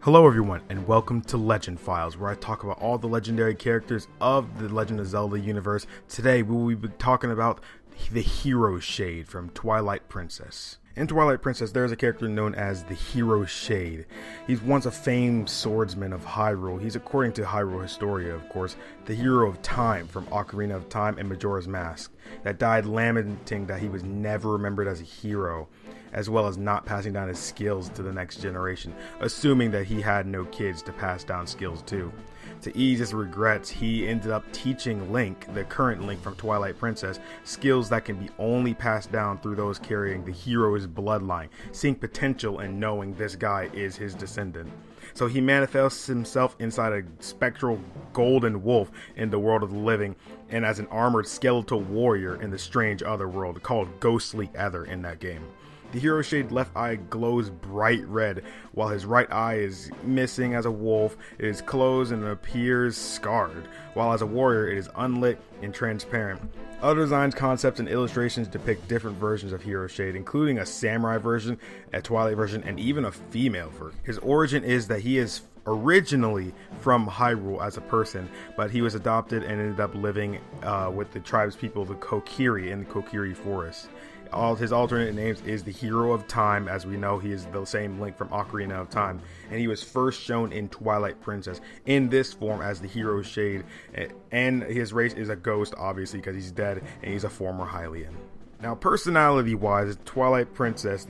Hello everyone, and welcome to Legend Files, where I talk about all the legendary characters of the Legend of Zelda universe. Today we will be talking about the Hero Shade from Twilight Princess. In Twilight Princess, there is a character known as the Hero Shade. He's once a famed swordsman of Hyrule. He's, according to Hyrule Historia, of course, the hero of time from Ocarina of Time and Majora's Mask, that died lamenting that he was never remembered as a hero, as well as not passing down his skills to the next generation, assuming that he had no kids to pass down skills to. To ease his regrets, he ended up teaching Link, the current Link from Twilight Princess, skills that can be only passed down through those carrying the hero's bloodline, seeing potential and knowing this guy is his descendant. So he manifests himself inside a spectral golden wolf in the world of the living, and as an armored skeletal warrior in the strange other world called Ghostly Ether in that game. The Hero Shade left eye glows bright red, while his right eye is missing as a wolf, it is closed and appears scarred, while as a warrior it is unlit and transparent. Other designs, concepts, and illustrations depict different versions of Hero Shade, including a samurai version, a Twilight version, and even a female version. His origin is that he is originally from Hyrule as a person, but he was adopted and ended up living with the tribespeople of the Kokiri in the Kokiri forest. All his alternate names is the Hero of Time. As we know, he is the same Link from Ocarina of Time, and he was first shown in Twilight Princess in this form as the Hero Shade, and his race is a ghost, obviously, because he's dead and he's a former Hylian. Now, personality-wise, Twilight Princess,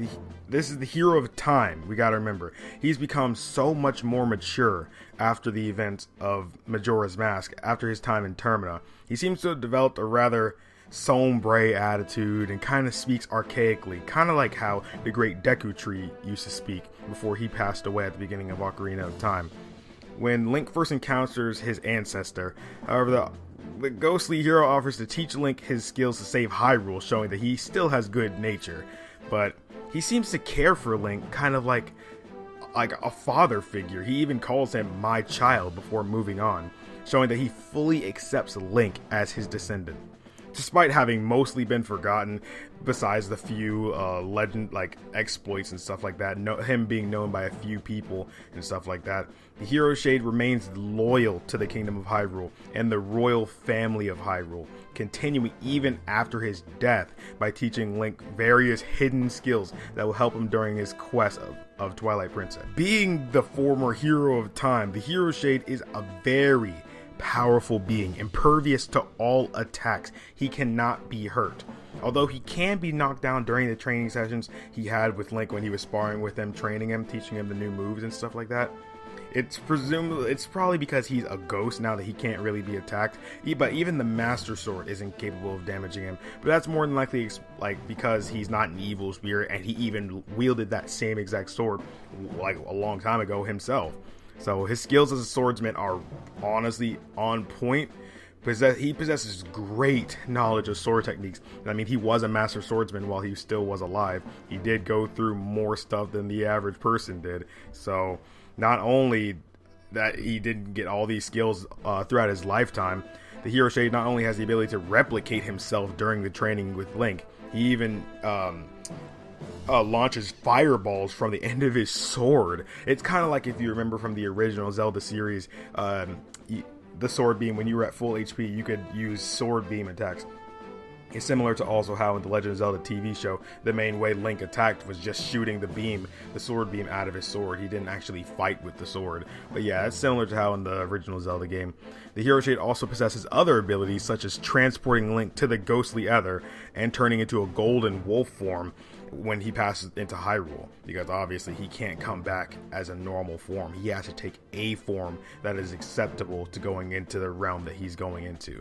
this is the Hero of Time. We gotta remember, he's become so much more mature after the events of Majora's Mask, after his time in Termina. He seems to have developed a rather sombre attitude and kind of speaks archaically, kind of like how the great Deku Tree used to speak before he passed away at the beginning of Ocarina of Time. When Link first encounters his ancestor, however, the ghostly hero offers to teach Link his skills to save Hyrule, showing that he still has good nature, but he seems to care for Link kind of like a father figure. He even calls him my child before moving on, showing that he fully accepts Link as his descendant. Despite having mostly been forgotten, besides the few legend exploits and stuff like that, him being known by a few people and stuff like that, the Hero Shade remains loyal to the Kingdom of Hyrule and the royal family of Hyrule, continuing even after his death by teaching Link various hidden skills that will help him during his quest of Twilight Princess. Being the former Hero of Time, the Hero Shade is a very powerful being, impervious to all attacks. He cannot be hurt. Although he can be knocked down during the training sessions he had with Link when he was sparring with him, training him, teaching him the new moves and stuff like that. It's probably because he's a ghost now that he can't really be attacked. But even the Master Sword isn't capable of damaging him. But that's more than likely because he's not an evil spirit, and he even wielded that same exact sword a long time ago himself. So his skills as a swordsman are honestly on point. He possesses great knowledge of sword techniques. I mean, he was a master swordsman while he still was alive. He did go through more stuff than the average person did. So not only that he didn't get all these skills throughout his lifetime, the Hero Shade not only has the ability to replicate himself during the training with Link, he even launches fireballs from the end of his sword. It's kind of like if you remember from the original Zelda series, the sword beam, when you were at full HP, you could use sword beam attacks. It's similar to also how in the Legend of Zelda TV show, the main way Link attacked was just shooting the sword beam out of his sword. He didn't actually fight with the sword. But yeah, it's similar to how in the original Zelda game. The Hero Shade also possesses other abilities such as transporting Link to the Ghostly Ether and turning into a golden wolf form when he passes into Hyrule, because obviously he can't come back as a normal form. He has to take a form that is acceptable to going into the realm that he's going into.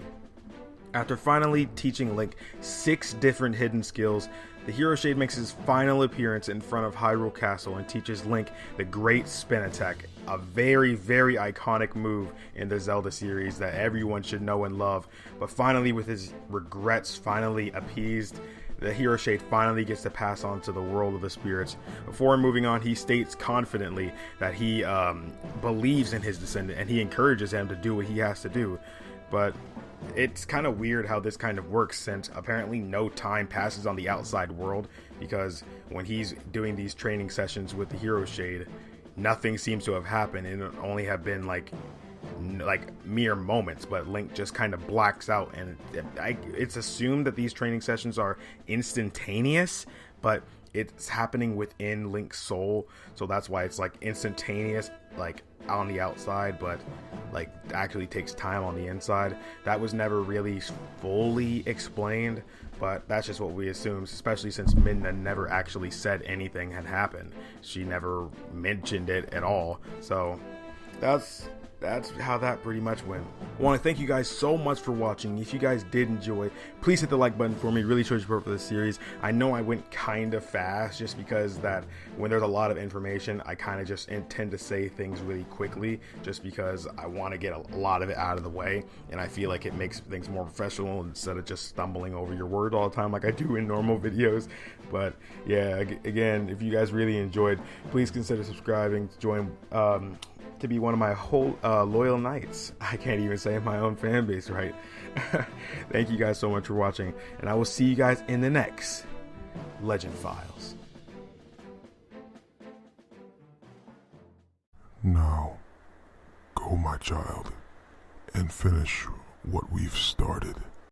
After finally teaching Link 6 different hidden skills, the Hero Shade makes his final appearance in front of Hyrule Castle and teaches Link the Great Spin Attack, a very, very iconic move in the Zelda series that everyone should know and love. But finally, with his regrets finally appeased, the Hero Shade finally gets to pass on to the world of the spirits. Before moving on, he states confidently that he believes in his descendant and he encourages him to do what he has to do. But it's kind of weird how this kind of works, since apparently no time passes on the outside world, because when he's doing these training sessions with the Hero Shade, nothing seems to have happened, and it only have been like mere moments, but Link just kind of blacks out, and it's assumed that these training sessions are instantaneous, but it's happening within Link's soul, so that's why it's like instantaneous, like on the outside, but like actually takes time on the inside. That was never really fully explained, but that's just what we assume, especially since Midna never actually said anything had happened. She never mentioned it at all, so that's how that pretty much went. I want to thank you guys so much for watching. If you guys did enjoy, please hit the like button for me. It really shows support for this series. I know I went kind of fast just because that when there's a lot of information, I kind of just intend to say things really quickly just because I want to get a lot of it out of the way, and I feel like it makes things more professional instead of just stumbling over your words all the time like I do in normal videos. But yeah, again, if you guys really enjoyed, please consider subscribing to join to be one of my whole loyal knights. I can't even say my own fan base right. Thank you guys so much for watching, and I will see you guys in the next Legend Files. Now, go my child, and finish what we've started.